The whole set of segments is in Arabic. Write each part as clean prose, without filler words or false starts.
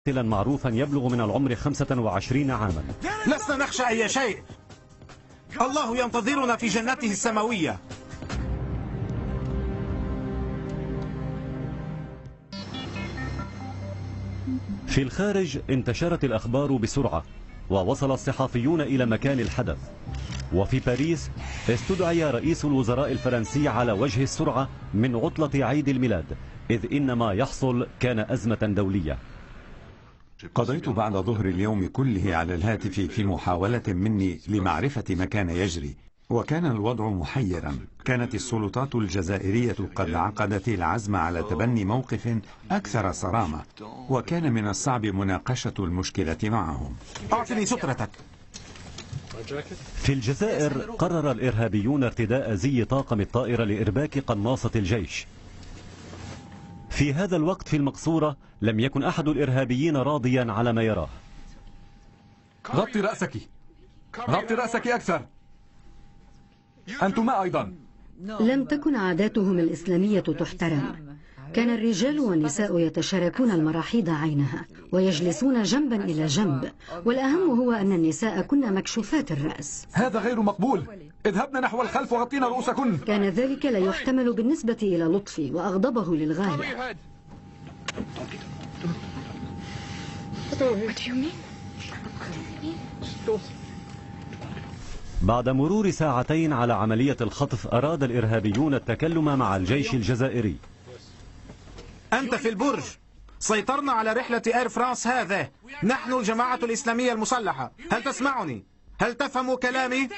مقاتلا معروفا يبلغ من العمر 25 عاما. لسنا نخشى أي شيء، الله ينتظرنا في جنته السماوية. في الخارج انتشرت الأخبار بسرعة، ووصل الصحفيون إلى مكان الحدث. وفي باريس استدعي رئيس الوزراء الفرنسي على وجه السرعة من عطلة عيد الميلاد، إذ إن ما يحصل كان أزمة دولية. قضيت بعد ظهر اليوم كله على الهاتف في محاولة مني لمعرفة ما كان يجري، وكان الوضع محيرا. كانت السلطات الجزائرية قد عقدت العزم على تبني موقف أكثر صرامة، وكان من الصعب مناقشة المشكلة معهم. أعطني سترتك. في الجزائر قرر الإرهابيون ارتداء زي طاقم الطائرة لإرباك قناصة الجيش. في هذا الوقت في المقصورة لم يكن أحد الإرهابيين راضيا على ما يراه. غطي رأسك، غطي رأسك أكثر. أنتما أيضا. لم تكن عاداتهم الإسلامية تحترم. كان الرجال والنساء يتشاركون المراحيض عينها ويجلسون جنبا إلى جنب، والأهم هو أن النساء كن مكشوفات الرأس. هذا غير مقبول، اذهبنا نحو الخلف وغطينا رؤوسكن. كان ذلك لا يحتمل بالنسبة إلى لطفي، وأغضبه للغاية. بعد مرور ساعتين على عملية الخطف أراد الإرهابيون التكلم مع الجيش الجزائري. أنت في البرج، سيطرنا على رحلة إير فرانس هذا. نحن الجماعة الإسلامية المسلحة. هل تسمعني؟ هل تفهم كلامي؟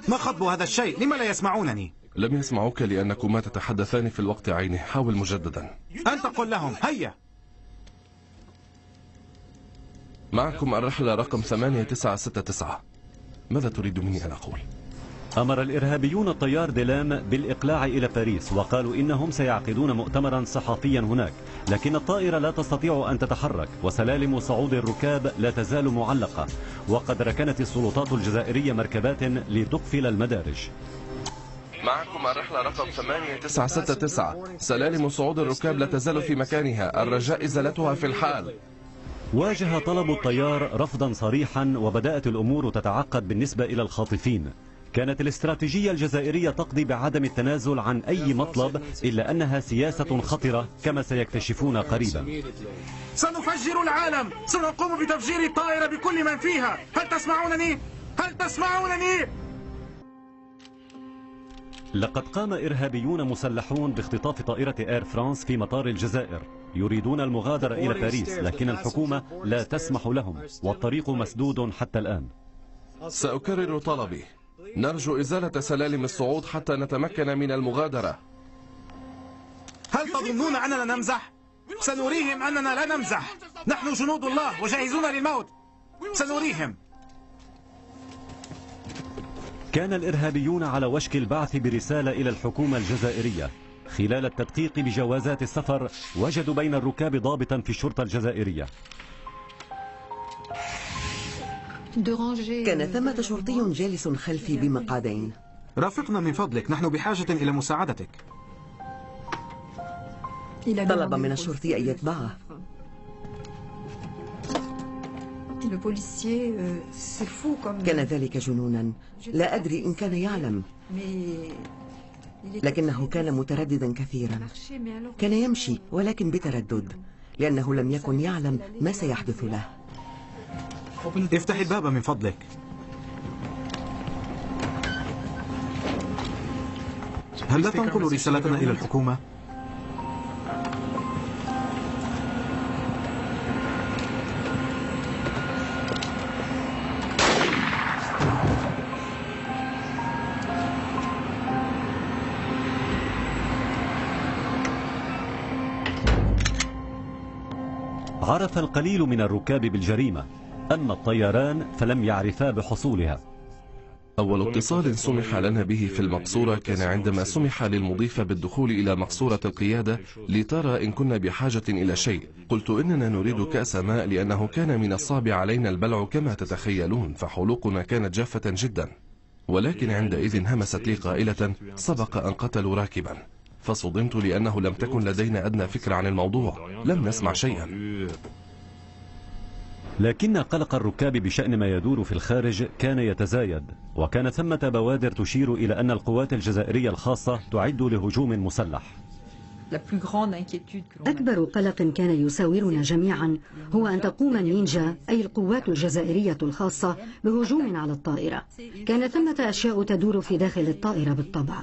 ما خطب هذا الشيء؟ لما لا يسمعونني؟ لم يسمعوك لأنكما تتحدثان في الوقت عينه. حاول مجددا. أنت قل لهم هيا. معكم الرحلة رقم 8969. ماذا تريد مني أن أقول؟ أمر الإرهابيون الطيار ديلام بالإقلاع إلى باريس، وقالوا إنهم سيعقدون مؤتمرا صحفيا هناك، لكن الطائرة لا تستطيع أن تتحرك، وسلالم صعود الركاب لا تزال معلقة، وقد ركنت السلطات الجزائرية مركبات لتقفل المدارج. معكم الرحلة رقم 8969. سلالم صعود الركاب لا تزال في مكانها، الرجاء إزالتها في الحال. واجه طلب الطيار رفضا صريحا، وبدأت الأمور تتعقد بالنسبة إلى الخاطفين. كانت الاستراتيجية الجزائرية تقضي بعدم التنازل عن أي مطلب، إلا أنها سياسة خطرة كما سيكتشفون قريبا. سنفجر العالم، سنقوم بتفجير الطائرة بكل من فيها. هل تسمعونني؟ هل تسمعونني؟ لقد قام إرهابيون مسلحون باختطاف طائرة إير فرانس في مطار الجزائر، يريدون المغادرة إلى باريس، لكن الحكومة لا تسمح لهم، والطريق مسدود حتى الآن. سأكرر طلبي، نرجو إزالة سلالم الصعود حتى نتمكن من المغادرة. هل تظنون أننا نمزح؟ سنريهم أننا لا نمزح. نحن جنود الله وجاهزون للموت. سنريهم. كان الإرهابيون على وشك البعث برسالة إلى الحكومة الجزائرية. خلال التدقيق بجوازات السفر وجدوا بين الركاب ضابطا في الشرطة الجزائرية. كان ثمة شرطي جالس خلفي بمقعدين. رافقنا من فضلك، نحن بحاجة إلى مساعدتك. طلب من الشرطي أن يتبعه. كان ذلك جنونا، لا أدري إن كان يعلم، لكنه كان مترددا كثيرا. كان يمشي ولكن بتردد، لأنه لم يكن يعلم ما سيحدث له. افتح الباب من فضلك. هل لا تنقل رسالتنا إلى الحكومة؟ عرف القليل من الركاب بالجريمة، أما الطيران فلم يعرفا بحصولها. أول اتصال سمح لنا به في المقصورة كان عندما سمح للمضيفة بالدخول إلى مقصورة القيادة لترى إن كنا بحاجة إلى شيء. قلت إننا نريد كأس ماء لأنه كان من الصعب علينا البلع كما تتخيلون، فحلوقنا كانت جافة جدا. ولكن عندئذ همست لي قائلة: سبق أن قتلوا راكبا. فصدمت لأنه لم تكن لدينا أدنى فكرة عن الموضوع، لم نسمع شيئا. لكن قلق الركاب بشأن ما يدور في الخارج كان يتزايد، وكان ثمة بوادر تشير إلى أن القوات الجزائرية الخاصة تعد لهجوم مسلح. أكبر قلق كان يساورنا جميعا هو أن تقوم النينجا أي القوات الجزائرية الخاصة بهجوم على الطائرة. كان ثمة أشياء تدور في داخل الطائرة بالطبع،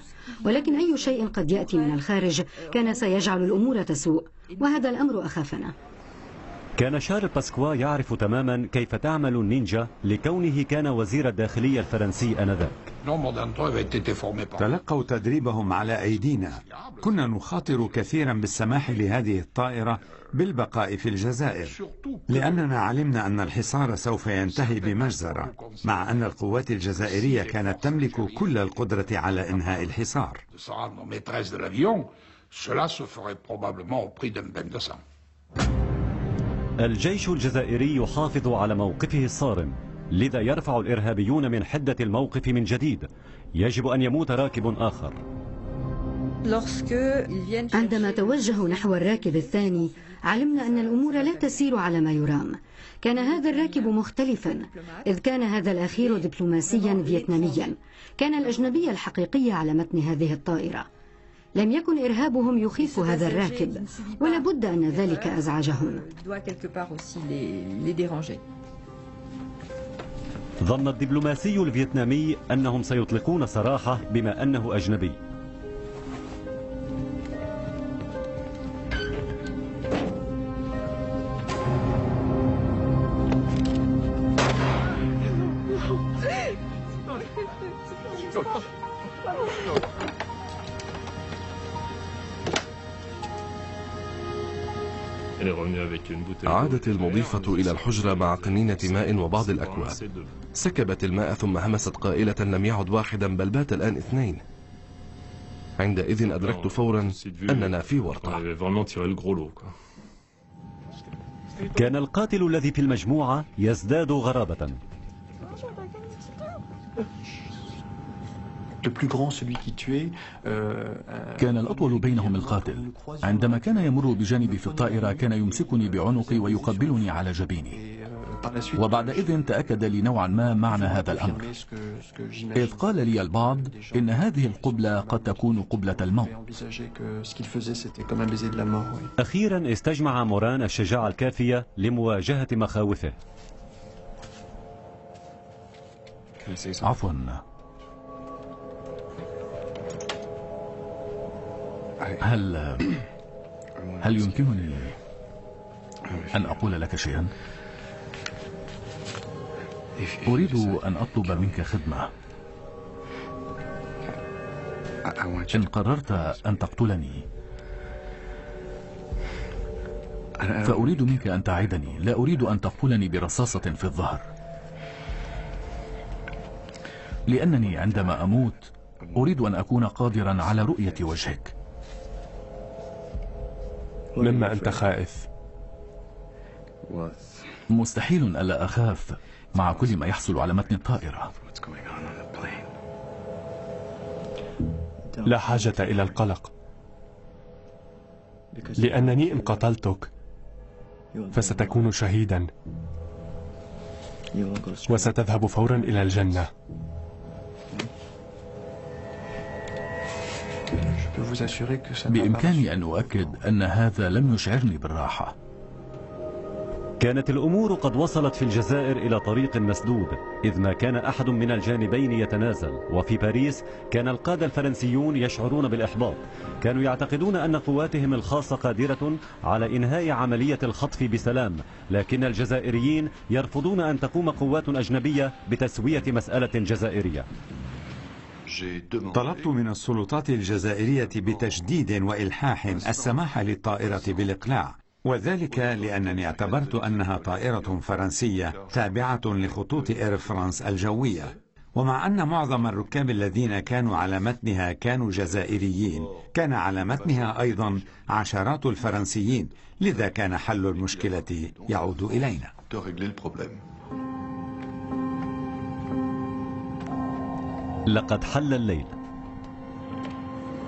ولكن أي شيء قد يأتي من الخارج كان سيجعل الأمور تسوء، وهذا الأمر أخافنا. كان شارل باسكوا يعرف تماما كيف تعمل النينجا لكونه كان وزير الداخلية الفرنسي آنذاك. تلقوا تدريبهم على أيدينا. كنا نخاطر كثيرا بالسماح لهذه الطائرة بالبقاء في الجزائر، لأننا علمنا أن الحصار سوف ينتهي بمجزرة، مع أن القوات الجزائرية كانت تملك كل القدرة على إنهاء الحصار. الجيش الجزائري يحافظ على موقفه الصارم، لذا يرفع الإرهابيون من حدة الموقف من جديد. يجب أن يموت راكب آخر. عندما توجهوا نحو الراكب الثاني علمنا أن الأمور لا تسير على ما يرام. كان هذا الراكب مختلفا، إذ كان هذا الأخير دبلوماسيا فيتناميا. كان الأجنبي الحقيقي على متن هذه الطائرة. لم يكن إرهابهم يخيف هذا الراكب، ولا بد أن ذلك أزعجهم. ظن الدبلوماسي الفيتنامي أنهم سيطلقون سراحه بما أنه أجنبي. عادت المضيفة إلى الحجرة مع قنينة ماء وبعض الأكواب. سكبت الماء ثم همست قائلة: لم يعد واحدا بل بات الآن اثنين. عندئذ أدركت فورا أننا في ورطة. كان القاتل الذي في المجموعة يزداد غرابة. كان الأطول بينهم القاتل. عندما كان يمر بجانبي في الطائرة كان يمسكني بعنقي ويقبلني على جبيني، وبعد إذن تأكد لي نوعا ما معنى هذا الأمر، إذ قال لي البعض إن هذه القبلة قد تكون قبلة الموت. أخيرا استجمع موران الشجاعة الكافية لمواجهة مخاوفه. عفوا، هل يمكنني أن أقول لك شيئا؟ أريد أن أطلب منك خدمة. إن قررت أن تقتلني فأريد منك أن تعدني. لا أريد أن تقتلني برصاصة في الظهر، لأنني عندما أموت أريد أن أكون قادرا على رؤية وجهك. مما أنت خائف؟ مستحيل ألا أخاف مع كل ما يحصل على متن الطائرة. لا حاجة إلى القلق، لأنني إن قتلتك فستكون شهيدا وستذهب فورا إلى الجنة. بإمكاني أن أؤكد أن هذا لم يشعرني بالراحة. كانت الأمور قد وصلت في الجزائر إلى طريق مسدود، إذ ما كان أحد من الجانبين يتنازل. وفي باريس كان القادة الفرنسيون يشعرون بالإحباط. كانوا يعتقدون أن قواتهم الخاصة قادرة على إنهاء عملية الخطف بسلام، لكن الجزائريين يرفضون أن تقوم قوات أجنبية بتسوية مسألة جزائرية. طلبت من السلطات الجزائرية بتشديد وإلحاح السماح للطائرة بالإقلاع، وذلك لأنني اعتبرت أنها طائرة فرنسية تابعة لخطوط إير فرانس الجوية، ومع أن معظم الركاب الذين كانوا على متنها كانوا جزائريين، كان على متنها أيضا عشرات الفرنسيين، لذا كان حل المشكلة يعود إلينا. لقد حل الليل.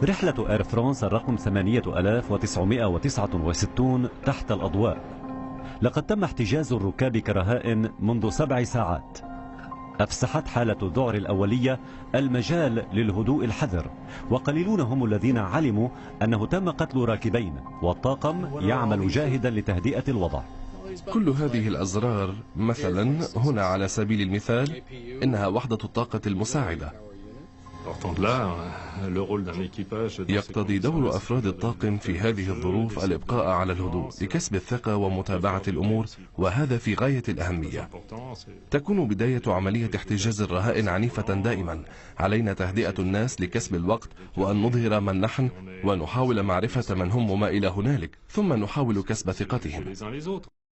رحلة إير فرانس الرقم 8969 تحت الأضواء. لقد تم احتجاز الركاب كرهائن منذ 7 ساعات. أفسحت حالة الذعر الأولية المجال للهدوء الحذر، وقليلون هم الذين علموا أنه تم قتل راكبين، والطاقم يعمل جاهدا لتهدئة الوضع. كل هذه الأزرار مثلا هنا على سبيل المثال إنها وحدة الطاقة المساعدة. يقتضي دور أفراد الطاقم في هذه الظروف الإبقاء على الهدوء لكسب الثقة ومتابعة الأمور، وهذا في غاية الأهمية. تكون بداية عملية احتجاز الرهائن عنيفة دائما. علينا تهدئة الناس لكسب الوقت، وأن نظهر من نحن ونحاول معرفة من هم وما إلى هنالك، ثم نحاول كسب ثقتهم.